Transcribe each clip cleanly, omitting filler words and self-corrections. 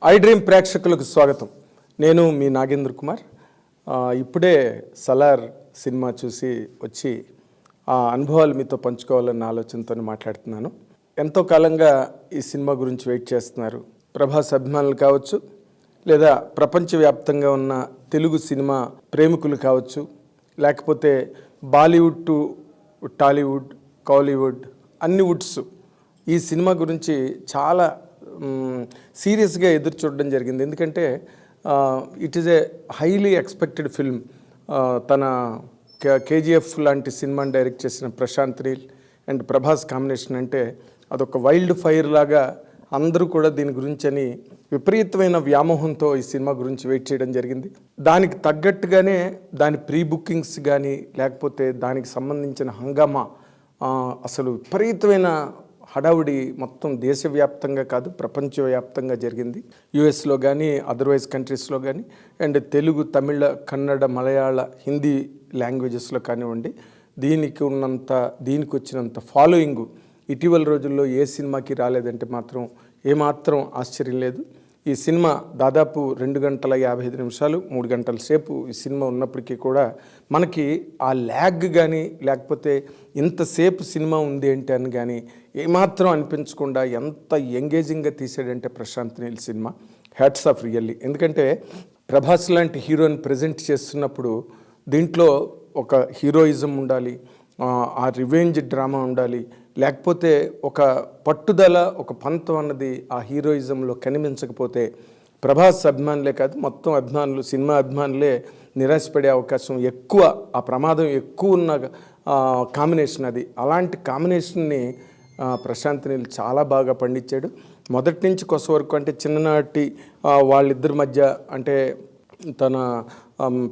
I dream ప్రేక్షకులకు స్వాగతం. నేను మీ నాగేంద్ర కుమార్. ఇప్పుడే సలార్ సినిమా చూసి వచ్చి ఆ అనుభవాలు మీతో పంచుకోవాలన్న ఆలోచనతో మాట్లాడుతున్నాను. ఎంతో కాలంగా ఈ సినిమా గురించి వెయిట్ చేస్తున్నారు. ప్రభాస్ అభిమానులు కావచ్చు, లేదా ప్రపంచవ్యాప్తంగా ఉన్న తెలుగు సినిమా ప్రేమికులు కావచ్చు, లేకపోతే బాలీవుడ్ టు టాలీవుడ్, కాలీవుడ్, అన్ని వుడ్స్ ఈ సినిమా గురించి చాలా సీరియస్గా ఎదురు చూడడం జరిగింది. ఎందుకంటే it is a highly expected film. తన కేజీఎఫ్ లాంటి సినిమాని డైరెక్ట్ చేసిన ప్రశాంత్ నీల్ అండ్ ప్రభాస్ కాంబినేషన్ అంటే అదొక వైల్డ్ ఫైర్ లాగా అందరూ కూడా దీని గురించి అని విపరీతమైన వ్యామోహంతో ఈ సినిమా గురించి వెయిట్ చేయడం జరిగింది. దానికి తగ్గట్టుగానే దాని ప్రీ బుకింగ్స్ కానీ, లేకపోతే దానికి సంబంధించిన హంగామా, అసలు విపరీతమైన హడావుడి మొత్తం దేశవ్యాప్తంగా కాదు, ప్రపంచవ్యాప్తంగా జరిగింది. యుఎస్లో కానీ, అదర్వైజ్ కంట్రీస్లో కానీ, అండ్ తెలుగు, తమిళ, కన్నడ, మలయాళ, హిందీ లాంగ్వేజెస్లో కానివ్వండి, దీనికి వచ్చినంత ఫాలోయింగ్ ఇటీవల రోజుల్లో ఏ సినిమాకి రాలేదంటే మాత్రం ఏమాత్రం ఆశ్చర్యం లేదు. ఈ సినిమా దాదాపు 2 గంటల 55 నిమిషాలు, 3 గంటల సేపు ఈ సినిమా ఉన్నప్పటికీ కూడా మనకి ఆ ల్యాగ్ కానీ, లేకపోతే ఇంతసేపు సినిమా ఉంది ఏంటి అని కానీ ఏమాత్రం అనిపించకుండా ఎంత ఎంగేజింగ్గా తీసాడంటే Prashanth Neel cinema. Hats off really. ఎందుకంటే ప్రభాస్ లాంటి హీరోని ప్రజెంట్ చేస్తున్నప్పుడు దీంట్లో ఒక హీరోయిజం ఉండాలి, ఆ రివెంజ్ డ్రామా ఉండాలి, లేకపోతే ఒక పట్టుదల, ఒక పంతం అన్నది ఆ హీరోయిజంలో కనిపించకపోతే ప్రభాస్ అభిమానులే కాదు, మొత్తం అభిమానులు, సినిమా అభిమానులే నిరాశపడే అవకాశం ఎక్కువ, ఆ ప్రమాదం ఎక్కువ ఉన్న కాంబినేషన్ అది. అలాంటి కాంబినేషన్ని ప్రశాంత్ నీల్ చాలా బాగా పండించాడు. మొదటి నుంచి కొస వరకు, అంటే చిన్ననాటి వాళ్ళిద్దరి మధ్య, అంటే తన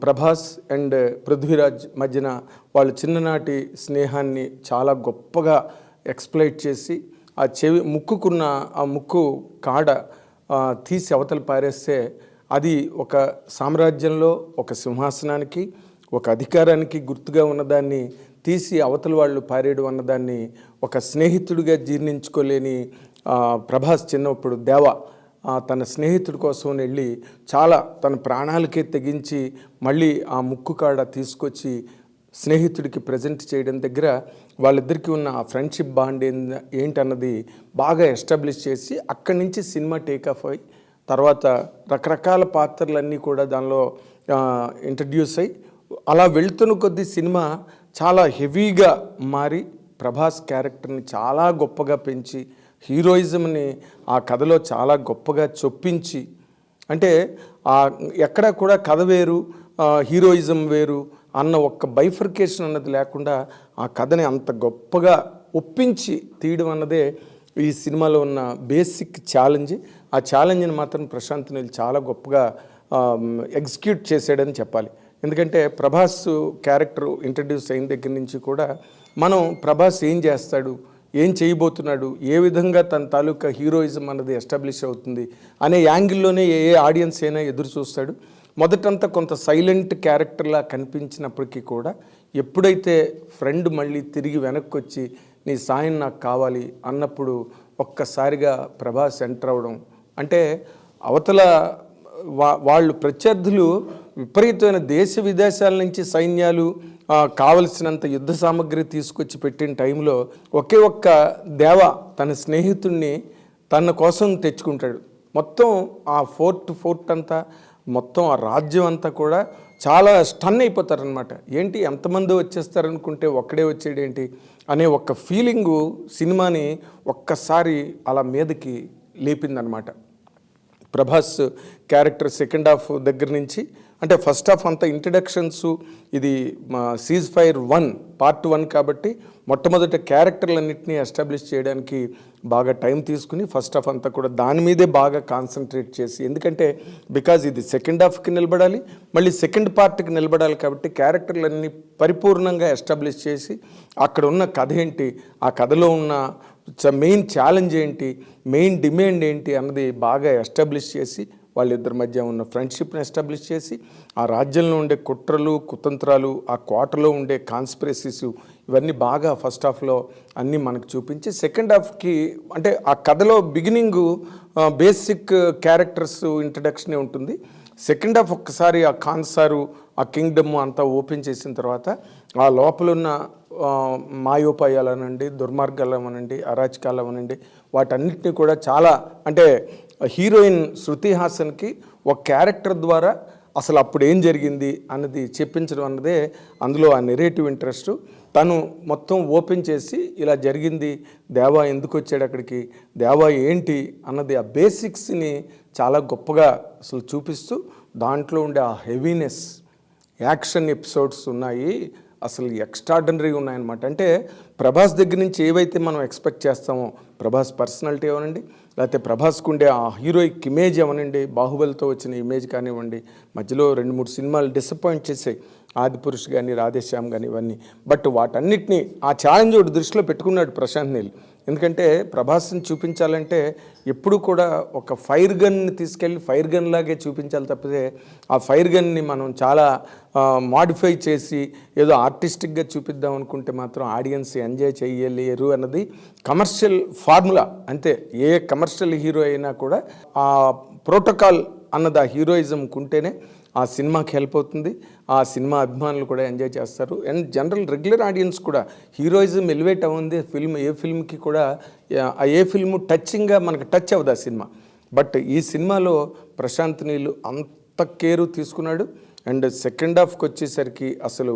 ప్రభాస్ అండ్ పృథ్వీరాజ్ మధ్యన వాళ్ళ చిన్ననాటి స్నేహాన్ని చాలా గొప్పగా ఎక్స్ప్లైట్ చేసి, ఆ ముక్కుకున్న ఆ ముక్కు కాడ తీసి అవతల పారేస్తే అది ఒక సామ్రాజ్యంలో ఒక సింహాసనానికి, ఒక అధికారానికి గుర్తుగా ఉన్నదాన్ని తీసి అవతల వాళ్ళు పారేయడం అన్నదాన్ని ఒక స్నేహితుడిగా జీర్ణించుకోలేని ప్రభాస్ చిన్నప్పుడు దేవా తన స్నేహితుడి కోసం వెళ్ళి చాలా తన ప్రాణాలకే తెగించి మళ్ళీ ఆ ముక్కు కాడ తీసుకొచ్చి స్నేహితుడికి ప్రజెంట్ చేయడం దగ్గర వాళ్ళిద్దరికీ ఉన్న ఆ ఫ్రెండ్షిప్ బాండ్ ఏంటన్నది బాగా ఎస్టాబ్లిష్ చేసి అక్కడి నుంచి సినిమా టేకాఫ్ అయ్యి తర్వాత రకరకాల పాత్రలన్నీ కూడా దానిలో ఇంట్రడ్యూస్ అయ్యి అలా వెళ్తున్న కొద్దీ సినిమా చాలా హెవీగా మారి ప్రభాస్ క్యారెక్టర్ని చాలా గొప్పగా పెంచి, హీరోయిజంని ఆ కథలో చాలా గొప్పగా చొప్పించి, అంటే ఎక్కడ కూడా కథ వేరు, హీరోయిజం వేరు అన్న ఒక్క బైఫర్కేషన్ అన్నది లేకుండా ఆ కథని అంత గొప్పగా ఒప్పించి తీయడం అన్నదే ఈ సినిమాలో ఉన్న బేసిక్ ఛాలెంజ్. ఆ ఛాలెంజ్ని మాత్రం ప్రశాంత్ నీల్ చాలా గొప్పగా ఎగ్జిక్యూట్ చేసాడని చెప్పాలి. ఎందుకంటే ప్రభాస్ క్యారెక్టర్ ఇంట్రడ్యూస్ అయిన దగ్గర నుంచి కూడా మనం ప్రభాస్ ఏం చేస్తాడు, ఏం చేయబోతున్నాడు, ఏ విధంగా తన తాలూకా హీరోయిజం అన్నది ఎస్టాబ్లిష్ అవుతుంది అనే యాంగిల్లోనే ఏ ఆడియన్స్ అయినా ఎదురు చూస్తాడు. మొదటంతా కొంత సైలెంట్ క్యారెక్టర్లా కనిపించినప్పటికీ కూడా ఎప్పుడైతే ఫ్రెండ్ మళ్ళీ తిరిగి వెనక్కి వచ్చి నీ సాయం నాకు కావాలి అన్నప్పుడు ఒక్కసారిగా ప్రభాస్ ఎంటర్ అవ్వడం, అంటే అవతల వాళ్ళు ప్రత్యర్థులు విపరీతమైన దేశ విదేశాల నుంచి సైన్యాలు కావలసినంత యుద్ధ సామగ్రి తీసుకొచ్చి పెట్టిన టైంలో ఒకే ఒక్క దేవ తన స్నేహితుడిని తన కోసం తెచ్చుకుంటాడు. మొత్తం ఆ ఫోర్ట్ అంతా, మొత్తం ఆ రాజ్యం అంతా కూడా చాలా స్టన్ అయిపోతారనమాట. ఏంటి ఎంతమంది వచ్చేస్తారనుకుంటే ఒక్కడే వచ్చేడేంటి అనే ఒక్క ఫీలింగు సినిమాని ఒక్కసారి అలా మీదకి లేపిందనమాట. ప్రభాస్ క్యారెక్టర్ సెకండ్ హాఫ్ దగ్గర నుంచి, అంటే ఫస్ట్ హాఫ్ అంతా ఇంట్రడక్షన్స్, ఇది సీజ్ ఫైర్ 1 పార్ట్ 1 కాబట్టి మొట్టమొదటి క్యారెక్టర్లన్నింటినీ ఎస్టాబ్లిష్ చేయడానికి బాగా టైం తీసుకుని ఫస్ట్ హాఫ్ అంతా కూడా దాని మీదే బాగా కాన్సన్ట్రేట్ చేసి, ఎందుకంటే బికాజ్ ఇది సెకండ్ హాఫ్కి నిలబడాలి, మళ్ళీ సెకండ్ పార్ట్కి నిలబడాలి కాబట్టి క్యారెక్టర్లన్నీ పరిపూర్ణంగా ఎస్టాబ్లిష్ చేసి అక్కడ ఉన్న కథ ఏంటి, ఆ కథలో ఉన్న మెయిన్ ఛాలెంజ్ ఏంటి, మెయిన్ డిమాండ్ ఏంటి అన్నది బాగా ఎస్టాబ్లిష్ చేసి వాళ్ళిద్దరి మధ్య ఉన్న ఫ్రెండ్షిప్ని ఎస్టాబ్లిష్ చేసి ఆ రాజ్యంలో ఉండే కుట్రలు కుతంత్రాలు ఆ కోటలో ఉండే కాన్స్పిరసీస్ ఇవన్నీ బాగా ఫస్ట్ హాఫ్లో అన్నీ మనకు చూపించి సెకండ్ హాఫ్కి అంటే ఆ కథలో బిగినింగ్ బేసిక్ క్యారెక్టర్స్ ఇంట్రడక్షనే ఉంటుంది. సెకండ్ హాఫ్ ఒక్కసారి ఆ ఖాన్ సారు ఆ కింగ్డమ్ అంతా ఓపెన్ చేసిన తర్వాత ఆ లోపలున్న మాయోపాయాలు అనండి, దుర్మార్గాలు అనండి, అరాచకాలు అనండి, వాటన్నిటిని కూడా చాలా అంటే హీరోయిన్ శృతి హాసన్కి ఒక క్యారెక్టర్ ద్వారా అసలు అప్పుడు ఏం జరిగింది అన్నది చెప్పించడం అన్నదే అందులో ఆ నెరేటివ్ ఇంట్రెస్ట్. తను మొత్తం ఓపెన్ చేసి ఇలా జరిగింది, దేవా ఎందుకు వచ్చాడు అక్కడికి, దేవా ఏంటి అన్నది ఆ బేసిక్స్ని చాలా గొప్పగా అసలు చూపిస్తూ దాంట్లో ఉండే ఆ హెవీనెస్ యాక్షన్ ఎపిసోడ్స్ ఉన్నాయి, అసలు ఎక్స్ట్రాడినరీగా ఉన్నాయన్నమాట. అంటే ప్రభాస్ దగ్గర నుంచి ఏవైతే మనం ఎక్స్పెక్ట్ చేస్తామో, ప్రభాస్ పర్సనాలిటీ అవనండి, లేకపోతే ప్రభాస్కు ఉండే ఆ హీరోయిక్ ఇమేజ్ అవనండి, బాహుబలితో వచ్చిన ఇమేజ్ కానివ్వండి, మధ్యలో 2-3 సినిమాలు డిసప్పాయింట్ చేసాయి, ఆదిపురుష్ కానీ రాధేశ్యామ్ కానీ ఇవన్నీ. బట్ వాటన్నిటినీ ఆ ఛాలెంజ్ ఒకటి దృష్టిలో పెట్టుకున్నాడు ప్రశాంత్ నీల్. ఎందుకంటే ప్రభాస్ని చూపించాలంటే ఎప్పుడు కూడా ఒక ఫైర్ గన్ని తీసుకెళ్ళి ఫైర్ గన్ లాగే చూపించాలి తప్పితే ఆ ఫైర్ గన్ని మనం చాలా మాడిఫై చేసి ఏదో ఆర్టిస్టిక్గా చూపిద్దాం అనుకుంటే మాత్రం ఆడియన్స్ ఎంజాయ్ చేయలేరు అన్నది కమర్షియల్ ఫార్ములా. అంతే, ఏ కమర్షియల్ హీరో అయినా కూడా ఆ ప్రోటోకాల్ అన్నది ఆ హీరోయిజంకి ఉంటేనే ఆ సినిమాకి హెల్ప్ అవుతుంది, ఆ సినిమా అభిమానులు కూడా ఎంజాయ్ చేస్తారు. అండ్ జనరల్ రెగ్యులర్ ఆడియన్స్ కూడా హీరోయిజం ఎలివేట్ అవుంది ఫిల్మ్, ఏ ఫిల్మ్కి కూడా ఏ ఫిల్మ్ టచ్చింగ్గా మనకు టచ్ అవ్వదు ఆ సినిమా. బట్ ఈ సినిమాలో ప్రశాంత్ నీల్ అంత కేరు తీసుకున్నాడు. అండ్ సెకండ్ హాఫ్కి వచ్చేసరికి అసలు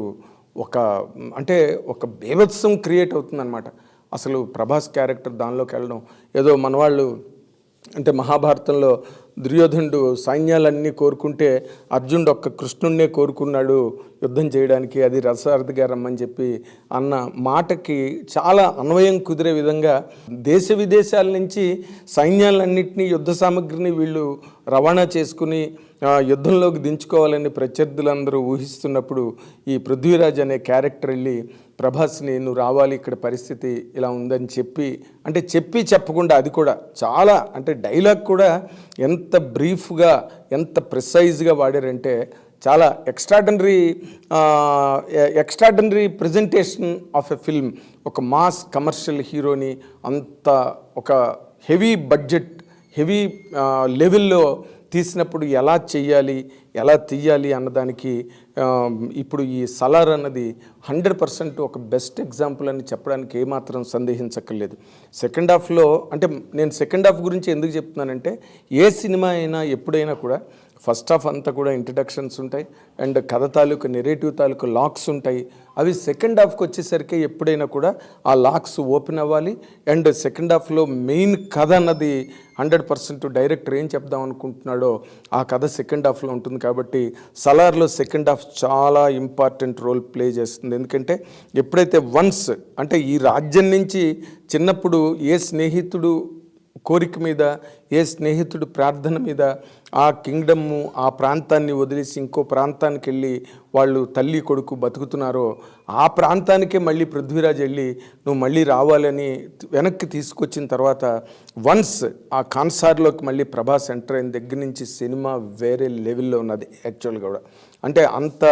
ఒక బీభత్సం క్రియేట్ అవుతుందన్నమాట. అసలు ప్రభాస్ క్యారెక్టర్ దానిలోకి వెళ్ళడం ఏదో మనవాళ్ళు అంటే మహాభారతంలో దుర్యోధనుడు సైన్యాలన్నీ కోరుకుంటే అర్జునుడు ఒక్క కృష్ణుడినే కోరుకున్నాడు యుద్ధం చేయడానికి, అది రససారథిగా రమ్మని చెప్పి అన్న మాటకి చాలా అన్వయం కుదిరే విధంగా దేశ విదేశాల నుంచి సైన్యాలన్నింటినీ యుద్ధ సామగ్రిని వీళ్ళు రవాణా చేసుకుని యుద్ధంలోకి దించుకోవాలని ప్రత్యర్థులందరూ ఊహిస్తున్నప్పుడు ఈ పృథ్వీరాజ్ అనే క్యారెక్టర్ వెళ్ళి ప్రభాస్ని నువ్వు రావాలి, ఇక్కడ పరిస్థితి ఇలా ఉందని చెప్పి చెప్పకుండా అది కూడా చాలా అంటే డైలాగ్ కూడా ఎంత బ్రీఫ్గా ఎంత ప్రిసైజ్గా వాడారంటే చాలా extraordinary presentation of a film. ఒక మాస్ కమర్షియల్ హీరోని అంత ఒక హెవీ బడ్జెట్ హెవీ లెవెల్లో తీసినప్పుడు ఎలా చెయ్యాలి, ఎలా తీయాలి అన్నదానికి ఇప్పుడు ఈ సలార్ అన్నది 100% ఒక బెస్ట్ ఎగ్జాంపుల్ అని చెప్పడానికి ఏమాత్రం సందేహించక్కర్లేదు. సెకండ్ హాఫ్లో అంటే నేను సెకండ్ హాఫ్ గురించి ఎందుకు చెప్తున్నానంటే ఏ సినిమా అయినా ఎప్పుడైనా కూడా ఫస్ట్ హాఫ్ అంతా కూడా ఇంట్రడక్షన్స్ ఉంటాయి అండ్ కథ తాలూకు నెరేటివ్ తాలూకు లాక్స్ ఉంటాయి. అవి సెకండ్ హాఫ్కి వచ్చేసరికి ఎప్పుడైనా కూడా ఆ లాక్స్ ఓపెన్ అవ్వాలి. అండ్ సెకండ్ హాఫ్లో మెయిన్ కథ అన్నది 100% డైరెక్టర్ ఏం చెప్దాం అనుకుంటున్నాడో ఆ కథ సెకండ్ హాఫ్లో ఉంటుంది. కాబట్టి సలార్లో సెకండ్ హాఫ్ చాలా ఇంపార్టెంట్ రోల్ ప్లే చేస్తుంది. ఎందుకంటే ఎప్పుడైతే వన్స్ అంటే ఈ రాజ్యం నుంచి చిన్నప్పుడు ఏ స్నేహితుడు కోరిక మీద ఏ స్నేహితుడు ప్రార్థన మీద ఆ కింగ్డమ్ము ఆ ప్రాంతాన్ని వదిలేసి ఇంకో ప్రాంతానికి వెళ్ళి వాళ్ళు తల్లి కొడుకు బతుకుతున్నారో ఆ ప్రాంతానికే మళ్ళీ పృథ్వీరాజ్ వెళ్ళి నువ్వు మళ్ళీ రావాలని వెనక్కి తీసుకొచ్చిన తర్వాత వన్స్ ఆ కాన్సార్లోకి మళ్ళీ ప్రభాస్ ఎంటర్ అయిన దగ్గర నుంచి సినిమా వేరే లెవెల్లో ఉన్నది యాక్చువల్గా కూడా. అంటే అంత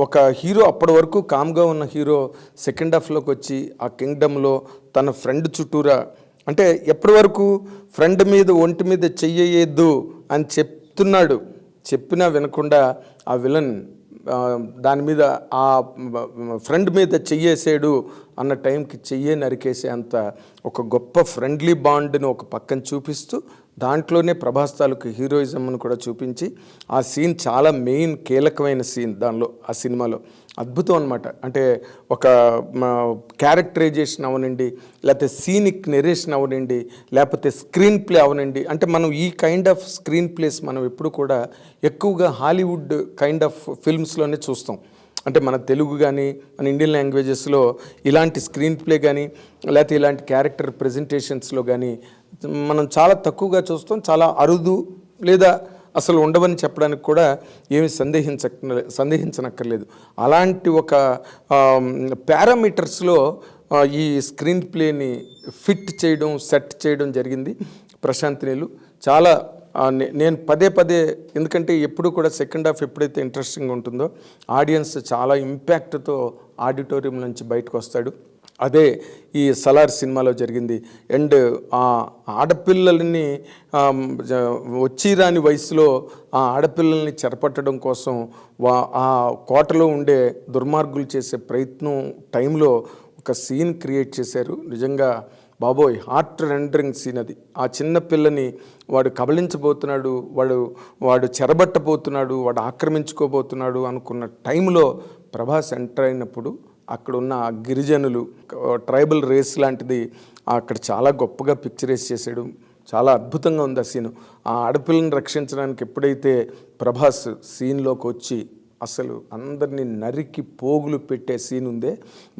ఒక హీరో అప్పటి వరకు కామ్గా ఉన్న హీరో సెకండ్ హాఫ్లోకి వచ్చి ఆ కింగ్డమ్లో తన ఫ్రెండ్ చుట్టూరా అంటే ఎప్పటి వరకు ఫ్రెండ్ మీద ఒంటి మీద చెయ్యొద్దు అని చెప్తున్నాడు, చెప్పినా వినకుండా ఆ విలన్ దాని మీద ఆ ఫ్రెండ్ మీద చెయ్యేసాడు అన్న టైంకి చెయ్యే నరికేసే అంత ఒక గొప్ప ఫ్రెండ్లీ బాండ్ని ఒక పక్కన చూపిస్తూ దాంట్లోనే ప్రభాస్ తాలూకు హీరోయిజంను కూడా చూపించి ఆ సీన్ చాలా మెయిన్ కీలకమైన సీన్ దానిలో ఆ సినిమాలో అద్భుతం అనమాట. అంటే ఒక క్యారెక్టరైజేషన్ అవనండి, లేకపోతే సీనిక్ నెరేషన్ అవనండి, లేకపోతే స్క్రీన్ ప్లే అవనండి. అంటే మనం ఈ కైండ్ ఆఫ్ స్క్రీన్ ప్లేస్ మనం ఎప్పుడు కూడా ఎక్కువగా హాలీవుడ్ కైండ్ ఆఫ్ ఫిల్మ్స్లోనే చూస్తాం. అంటే మన తెలుగు కానీ మన ఇండియన్ లాంగ్వేజెస్లో ఇలాంటి స్క్రీన్ ప్లే కానీ లేకపోతే ఇలాంటి క్యారెక్టర్ ప్రజెంటేషన్స్లో కానీ మనం చాలా తక్కువగా చూస్తాం, చాలా అరుదు లేదా అసలు ఉండవని చెప్పడానికి కూడా ఏమి సందేహించనక్కర్లేదు. అలాంటి ఒక పారామీటర్స్లో ఈ స్క్రీన్ ప్లేని ఫిట్ చేయడం సెట్ చేయడం జరిగింది ప్రశాంత్ నీల్. చాలా నేను పదే పదే, ఎందుకంటే ఎప్పుడు కూడా సెకండ్ హాఫ్ ఎప్పుడైతే ఇంట్రెస్టింగ్ ఉంటుందో ఆడియన్స్ చాలా ఇంపాక్ట్తో ఆడిటోరియం నుంచి బయటకు వస్తాడు. అదే ఈ సలార్ సినిమాలో జరిగింది. అండ్ ఆ ఆడపిల్లల్ని వచ్చిరాని వయసులో ఆ ఆడపిల్లల్ని చెరపట్టడం కోసం ఆ కోటలో ఉండే దుర్మార్గులు చేసే ప్రయత్నం టైంలో ఒక సీన్ క్రియేట్ చేశారు. నిజంగా బాబోయ్, హార్ట్ రెండరింగ్ సీన్ అది. ఆ చిన్న పిల్లని వాడు కబళించబోతున్నాడు, వాడు చెరబట్టబోతున్నాడు, వాడు ఆక్రమించుకోబోతున్నాడు అనుకున్న టైంలో ప్రభాస్ ఎంటర్ అయినప్పుడు అక్కడ ఉన్న ఆ గిరిజనులు, ట్రైబల్ రేస్ లాంటిది అక్కడ చాలా గొప్పగా పిక్చరైజ్ చేశాడు. చాలా అద్భుతంగా ఉంది ఆ సీను. ఆ ఆడపిల్లని రక్షించడానికి ఎప్పుడైతే ప్రభాస్ సీన్లోకి వచ్చి అసలు అందరినీ నరికి పోగులు పెట్టే సీన్ ఉందే.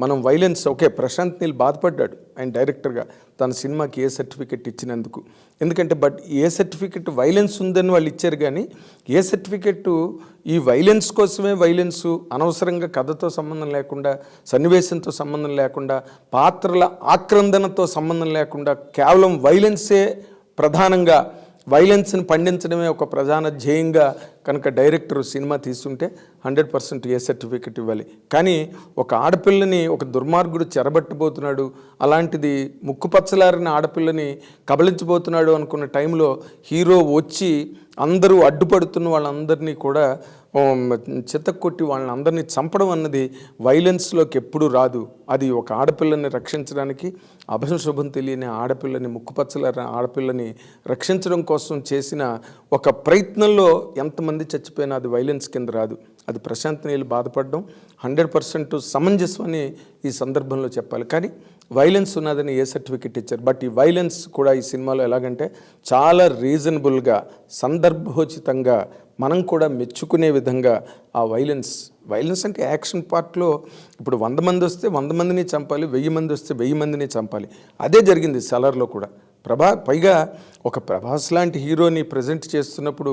మనం వైలెన్స్, ఓకే, ప్రశాంత్ నీల్ బాధపడ్డాడు ఆయన డైరెక్టర్గా తన సినిమాకి ఏ సర్టిఫికెట్ ఇచ్చినందుకు. ఎందుకంటే బట్ ఏ సర్టిఫికెట్ వైలెన్స్ ఉందని వాళ్ళు ఇచ్చారు, కానీ ఏ సర్టిఫికెట్ ఈ వైలెన్స్ కోసమే, వైలెన్స్ అనవసరంగా కథతో సంబంధం లేకుండా, సన్నివేశంతో సంబంధం లేకుండా, పాత్రల ఆక్రందనతో సంబంధం లేకుండా కేవలం వైలెన్సే ప్రధానంగా, వైలెన్స్ని పండించడమే ఒక ప్రధాన ధ్యేయంగా కనుక డైరెక్టర్ సినిమా తీసుంటే 100% ఏ సర్టిఫికెట్ ఇవ్వాలి. కానీ ఒక ఆడపిల్లని ఒక దుర్మార్గుడు చెరబట్టబోతున్నాడు, అలాంటిది ముక్కుపచ్చలారిన ఆడపిల్లని కబళించబోతున్నాడు అనుకున్న టైంలో హీరో వచ్చి అందరూ అడ్డుపడుతున్న వాళ్ళందరినీ కూడా చితక్కొట్టి వాళ్ళని అందరినీ చంపడం అన్నది వైలెన్స్లోకి ఎప్పుడు రాదు. అది ఒక ఆడపిల్లని రక్షించడానికి, అభశుభం తెలియని ఆడపిల్లని, ముక్కుపచ్చలారిన ఆడపిల్లని రక్షించడం కోసం చేసిన ఒక ప్రయత్నంలో ఎంతమంది చచ్చిపోయినా అది వైలెన్స్ కింద రాదు. అది ప్రశాంత్ నీల్ బాధపడడం 100% సమంజసం అని ఈ సందర్భంలో చెప్పాలి. కానీ వైలెన్స్ ఉన్నదని ఏ సర్టిఫికెట్ ఇచ్చారు. బట్ ఈ వైలెన్స్ కూడా ఈ సినిమాలో ఎలాగంటే చాలా రీజనబుల్గా, సందర్భోచితంగా, మనం కూడా మెచ్చుకునే విధంగా ఆ వైలెన్స్ అంటే యాక్షన్ పార్ట్లో ఇప్పుడు 100 మంది వస్తే 100 మందిని చంపాలి, 1000 మంది వస్తే 1000 మందిని చంపాలి. అదే జరిగింది సలార్లో కూడా. పైగా ఒక ప్రభాస్ లాంటి హీరోని ప్రజెంట్ చేస్తున్నప్పుడు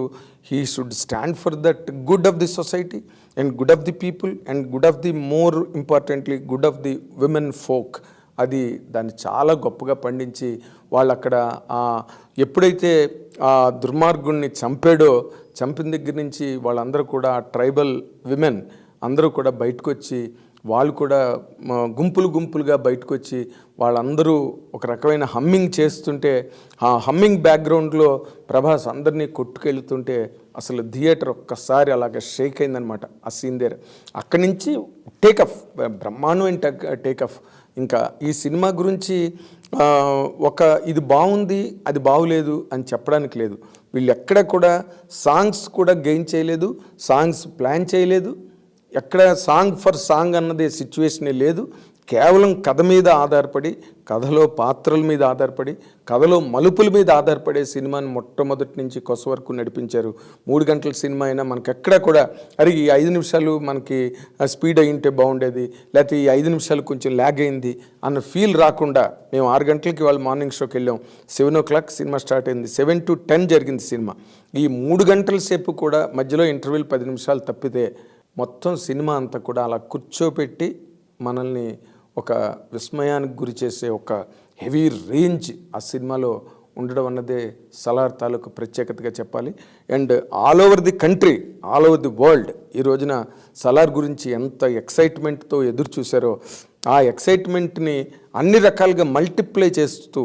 he should stand for that good of the society and good of the people and good of the more importantly good of the women folk. అది దాన్ని చాలా గొప్పగా పండించి వాళ్ళు అక్కడ ఎప్పుడైతే ఆ దుర్మార్గుణ్ణి చంపిన దగ్గర నుంచి వాళ్ళందరూ కూడా ట్రైబల్ విమెన్ అందరూ కూడా బయటకు వచ్చి, వాళ్ళు కూడా గుంపులుగా బయటకు వచ్చి వాళ్ళందరూ ఒక రకమైన హమ్మింగ్ చేస్తుంటే, ఆ హమ్మింగ్ బ్యాక్గ్రౌండ్లో ప్రభాస్ అందరినీ కొట్టుకెళ్తుంటే అసలు థియేటర్ ఒక్కసారి అలాగ షేక్ అయిందనమాట ఆ సీన్ దగ్గర. అక్కడి నుంచి టేకఫ్, బ్రహ్మాండమైన టేకఫ్. ఇంకా ఈ సినిమా గురించి ఇది బాగుంది, అది బాగులేదు అని చెప్పడానికి లేదు. వీళ్ళు ఎక్కడ కూడా సాంగ్స్ కూడా గెయిన్ చేయలేదు, సాంగ్స్ ప్లాన్ చేయలేదు, ఎక్కడ సాంగ్ ఫర్ సాంగ్ అన్నది సిచ్యువేషనే లేదు. కేవలం కథ మీద ఆధారపడి, కథలో పాత్రల మీద ఆధారపడి, కథలో మలుపుల మీద ఆధారపడే సినిమాని మొట్టమొదటి నుంచి కొస వరకు నడిపించారు. 3 గంటల సినిమా అయినా మనకి ఎక్కడ కూడా అరే ఈ 5 నిమిషాలు మనకి స్పీడ్ అయ్యింటే బాగుండేది, లేకపోతే ఈ 5 నిమిషాలు కొంచెం ల్యాగ్ అయింది అన్న ఫీల్ రాకుండా, మేము 6 గంటలకి వాళ్ళు మార్నింగ్ షోకి వెళ్ళాం, 7 o'clock సినిమా స్టార్ట్ అయింది, 7 to 10 జరిగింది సినిమా. ఈ 3 గంటల సేపు కూడా మధ్యలో ఇంటర్వ్యూలు 10 నిమిషాలు తప్పితే మొత్తం సినిమా అంతా కూడా అలా కూర్చోపెట్టి మనల్ని ఒక విస్మయానికి గురి చేసే ఒక హెవీ రేంజ్ ఆ సినిమాలో ఉండడం అన్నదే సలార్ తాలూకు ప్రత్యేకతగా చెప్పాలి. And all over the country, all over the world ఈ రోజున సలార్ గురించి ఎంత ఎక్సైట్మెంట్తో ఎదురు చూశారో, ఆ ఎక్సైట్మెంట్ని అన్ని రకాలుగా మల్టిప్లై చేస్తూ,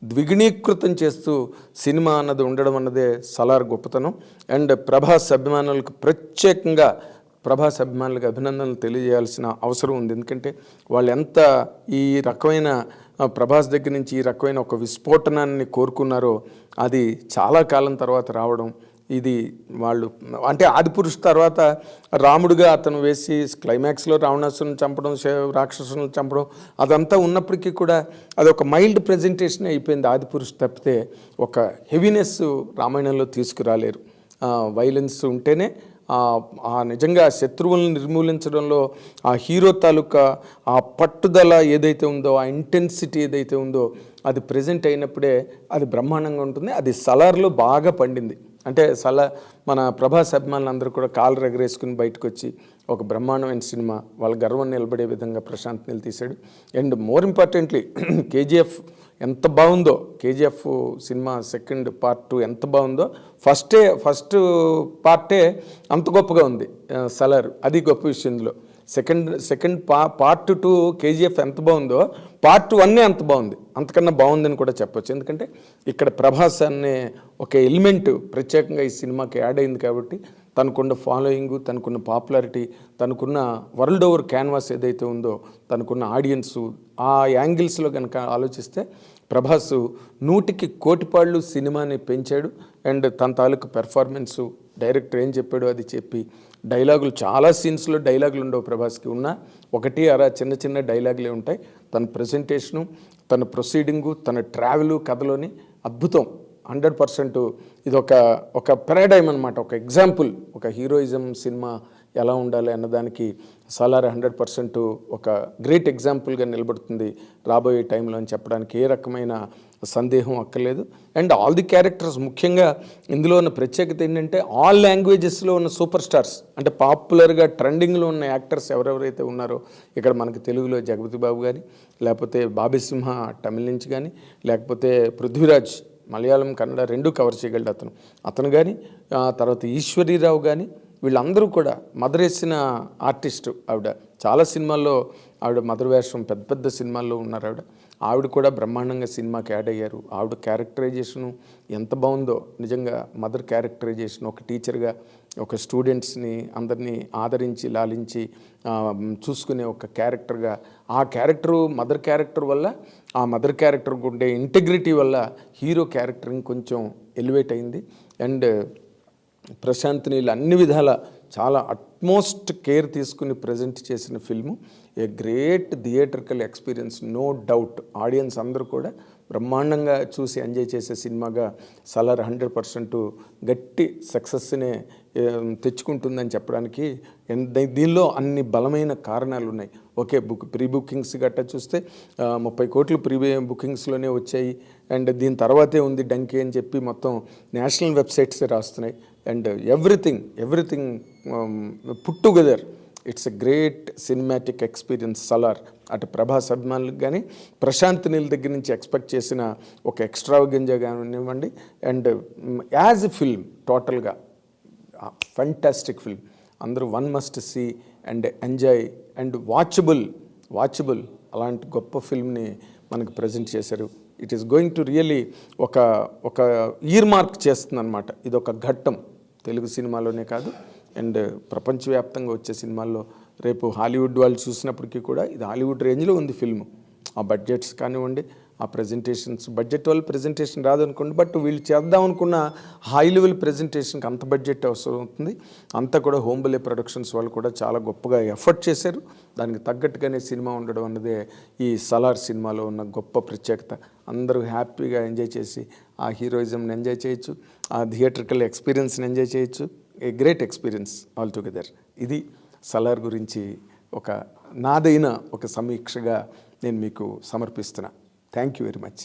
ద్విగుణీకృతం చేస్తూ సినిమా అన్నది ఉండడం అన్నదే సలార్ గొప్పతనం. అండ్ ప్రభాస్ అభిమానులకు ప్రత్యేకంగా ప్రభాస్ అభిమానులకు అభినందనలు తెలియజేయాల్సిన అవసరం ఉంది. ఎందుకంటే వాళ్ళు ఎంత ఈ రకమైన ప్రభాస్ దగ్గర నుంచి ఈ రకమైన ఒక విస్ఫోటనాన్ని కోరుకున్నారో అది చాలా కాలం తర్వాత రావడం, ఇది వాళ్ళు అంటే ఆదిపురుష్ తర్వాత రాముడుగా అతను వేసి క్లైమాక్స్లో రావణాసురుని చంపడం, రాక్షసులను చంపడం అదంతా ఉన్నప్పటికీ కూడా అదొక మైల్డ్ ప్రజెంటేషన్ అయిపోయింది ఆదిపురుష్ తప్పితే ఒక హెవీనెస్ రామాయణంలో తీసుకురాలేరు. వైలెన్స్ ఉంటేనే నిజంగా శత్రువులను నిర్మూలించడంలో ఆ హీరో తాలూకా ఆ పట్టుదల ఏదైతే ఉందో, ఆ ఇంటెన్సిటీ ఏదైతే ఉందో అది ప్రజెంట్ అయినప్పుడే అది బ్రహ్మాండంగా ఉంటుంది. అది సలార్లో బాగా పండింది. అంటే మన ప్రభాస్ అభిమానులందరూ కూడా కాళ్ళు ఎగరేసుకుని బయటకు వచ్చి ఒక బ్రహ్మాండమైన సినిమా వాళ్ళ గర్వం నిలబడే విధంగా ప్రశాంత్ నీల్ తీశాడు. అండ్ మోర్ ఇంపార్టెంట్లీ కేజీఎఫ్ ఎంత బాగుందో కేజీఎఫ్ సినిమా సెకండ్ పార్ట్ 2 ఎంత బాగుందో ఫస్ట్ పార్టే అంత గొప్పగా ఉంది సలార్. అది గొప్ప విషయం ఇందులో. సెకండ్ పార్ట్ 2 కేజీఎఫ్ ఎంత బాగుందో పార్ట్ 1 అంత బాగుంది, అంతకన్నా బాగుందని కూడా చెప్పొచ్చు. ఎందుకంటే ఇక్కడ ప్రభాస్ అనే ఒక ఎలిమెంట్ ప్రత్యేకంగా ఈ సినిమాకి యాడ్ అయింది కాబట్టి తనకున్న ఫాలోయింగ్, తనకున్న పాపులారిటీ, తనకున్న వరల్డ్ ఓవర్ క్యాన్వాస్ ఏదైతే ఉందో, తనకున్న ఆడియన్సు, ఆ యాంగిల్స్లో కనుక ఆలోచిస్తే ప్రభాస్ 100కి కోటిపాళ్ళు సినిమాని పెంచాడు. అండ్ తన తాలూకు పెర్ఫార్మెన్సు, డైరెక్టర్ ఏం చెప్పాడో అది చెప్పి, డైలాగులు చాలా సీన్స్లో డైలాగులు ఉండవు ప్రభాస్కి, ఉన్న ఒకటి అరా చిన్న చిన్న డైలాగులే ఉంటాయి. తన ప్రజెంటేషను, తన ప్రొసీడింగు, తన ట్రావెలు కథలోని అద్భుతం. 100% ఇది ఒక పారాడైమ్ అనమాట, ఒక ఎగ్జాంపుల్. ఒక హీరోయిజం సినిమా ఎలా ఉండాలి అన్నదానికి సలార్ 100% ఒక గ్రేట్ ఎగ్జాంపుల్గా నిలబడుతుంది రాబోయే టైంలో అని చెప్పడానికి ఏ రకమైన సందేహం అక్కర్లేదు. అండ్ ఆల్ ది క్యారెక్టర్స్, ముఖ్యంగా ఇందులో ఉన్న ప్రత్యేకత ఏంటంటే ఆల్ లాంగ్వేజెస్లో ఉన్న సూపర్ స్టార్స్, అంటే పాపులర్గా ట్రెండింగ్లో ఉన్న యాక్టర్స్ ఎవరెవరైతే ఉన్నారో, ఇక్కడ మనకి తెలుగులో జగపతి బాబు కానీ, లేకపోతే బాబీ సింహ తమిళ నుంచి కానీ, లేకపోతే పృథ్వీరాజ్ మలయాళం కన్నడ 2 కవర్ చేయగలడు అతను కానీ, తర్వాత ఈశ్వరీరావు కానీ, వీళ్ళందరూ కూడా మదర్ వేసిన ఆర్టిస్టు ఆవిడ. చాలా సినిమాల్లో ఆవిడ మదర్ వేషం, పెద్ద పెద్ద సినిమాల్లో ఉన్నారు ఆవిడ కూడా బ్రహ్మాండంగా సినిమాకి యాడ్ అయ్యారు. ఆవిడ క్యారెక్టరైజేషను ఎంత బాగుందో నిజంగా. మదర్ క్యారెక్టరైజేషన్, ఒక టీచర్గా ఒక స్టూడెంట్స్ని అందరినీ ఆదరించి లాలించి చూసుకునే ఒక క్యారెక్టర్గా, ఆ క్యారెక్టరు మదర్ క్యారెక్టర్ వల్ల, ఆ మదర్ క్యారెక్టర్కి ఉండే ఇంటెగ్రిటీ వల్ల హీరో క్యారెక్టర్ ఇంకొంచెం ఎలివేట్ అయింది. అండ్ ప్రశాంత్ నీల్ అన్ని విధాల చాలా అట్మోస్ట్ కేర్ తీసుకుని ప్రజెంట్ చేసిన film. A great theatrical experience, no doubt. Audience అందరూ కూడా బ్రహ్మాండంగా చూసి ఎంజాయ్ చేసే సినిమాగా సలార్ 100% గట్టి సక్సెస్నే తెచ్చుకుంటుందని చెప్పడానికి దీనిలో అన్ని బలమైన కారణాలు ఉన్నాయి. ఓకే, ప్రీ బుకింగ్స్ గట్టా చూస్తే 30 కోట్లు ప్రీ బుకింగ్స్లోనే వచ్చాయి. అండ్ దీని తర్వాతే ఉంది డంకి అని చెప్పి మొత్తం నేషనల్ వెబ్సైట్సే రాస్తున్నాయి. And everything put together it's a great cinematic experience Salaar. అటు ప్రభాస్ అభిమానులకు కానీ, ప్రశాంత్ నీల్ దగ్గర నుంచి ఎక్స్పెక్ట్ చేసిన ఒక ఎక్స్ట్రావగెంజా కానివ్వండి, అండ్ యాజ్ ఎ ఫిల్మ్ టోటల్గా ఫంటాస్టిక్ ఫిల్మ్. అందరూ one must see and enjoy and watchable అలాంటి గొప్ప ఫిల్మ్ని మనకు ప్రజెంట్ చేశారు. It is going to really ఒక ఇయర్ మార్క్ చేస్తుంది అనమాట. ఇది ఒక ఘట్టం తెలుగు సినిమాలోనే కాదు, అండ్ ప్రపంచవ్యాప్తంగా వచ్చే సినిమాల్లో రేపు హాలీవుడ్ వాళ్ళు చూసినప్పటికీ కూడా ఇది హాలీవుడ్ రేంజ్లో ఉంది ఫిల్మ్. ఆ బడ్జెట్స్ కానివ్వండి, ఆ ప్రజెంటేషన్స్, బడ్జెట్ వల్ల ప్రజెంటేషన్ రాదనుకోండి, బట్ వీళ్ళు చేద్దాం అనుకున్న హై లెవెల్ ప్రజెంటేషన్కి అంత బడ్జెట్ అవసరం అవుతుంది. అంతా కూడా హోంబలే ప్రొడక్షన్స్ వాళ్ళు కూడా చాలా గొప్పగా ఎఫర్ట్ చేశారు. దానికి తగ్గట్టుగానే సినిమా ఉండడం అన్నదే ఈ సలార్ సినిమాలో ఉన్న గొప్ప ప్రత్యేకత. అందరూ హ్యాపీగా ఎంజాయ్ చేసి ఆ హీరోయిజంని ఎంజాయ్ చేయొచ్చు, ఆ థియేట్రికల్ ఎక్స్పీరియన్స్ని ఎంజాయ్ చేయొచ్చు. A great experience all together. ఇది సలార్ గురించి నాదైన ఒక సమీక్షగా నేను మీకు సమర్పిస్తున్నా. Thank you very much.